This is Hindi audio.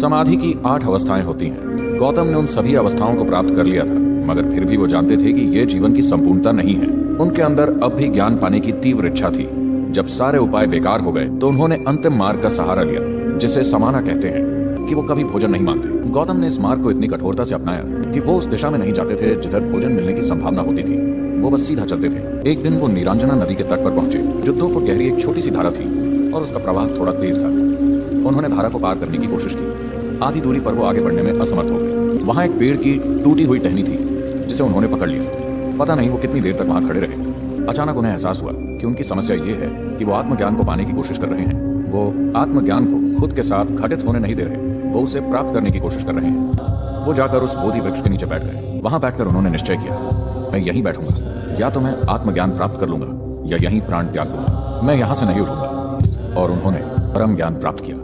समाधि की 8 अवस्थाएं होती हैं। गौतम ने उन सभी अवस्थाओं को प्राप्त कर लिया था, मगर फिर भी वो जानते थे कि ये जीवन की संपूर्णता नहीं है। उनके अंदर अब भी ज्ञान पाने की तीव्र इच्छा थी। जब सारे उपाय बेकार हो गए तो उन्होंने अंतिम मार्ग का सहारा लिया, जिसे समाना कहते हैं, कि वो कभी भोजन नहीं मांगते। गौतम ने इस मार्ग को इतनी कठोरता से अपनाया कि वो उस दिशा में नहीं जाते थे जिधर भोजन मिलने की संभावना होती थी। वो बस सीधा चलते थे। एक दिन वो नीरांजना नदी के तट पर पहुंचे, जो 2 फुट गहरी एक छोटी सी धारा थी और उसका प्रवाह थोड़ा तेज था। उन्होंने धारा को पार करने की कोशिश की। आधी दूरी पर वो आगे बढ़ने में असमर्थ हो गए। वहां एक पेड़ की टूटी हुई टहनी थी, जिसे उन्होंने पकड़ लिया। पता नहीं वो कितनी देर तक वहां खड़े रहे। अचानक उन्हें एहसास हुआ कि उनकी समस्या ये है कि वो आत्मज्ञान को पाने की कोशिश कर रहे हैं। वो आत्मज्ञान को खुद के साथ घटित होने नहीं दे रहे, वो उसे प्राप्त करने की कोशिश कर रहे हैं। वो जाकर उस बोधि वृक्ष के नीचे बैठ गए। वहां बैठकर उन्होंने निश्चय किया, मैं यहीं बैठूंगा। या तो मैं आत्मज्ञान प्राप्त कर लूंगा या यहीं प्राण त्याग दूंगा। मैं यहां से नहीं उठूंगा। और उन्होंने परम ज्ञान प्राप्त किया।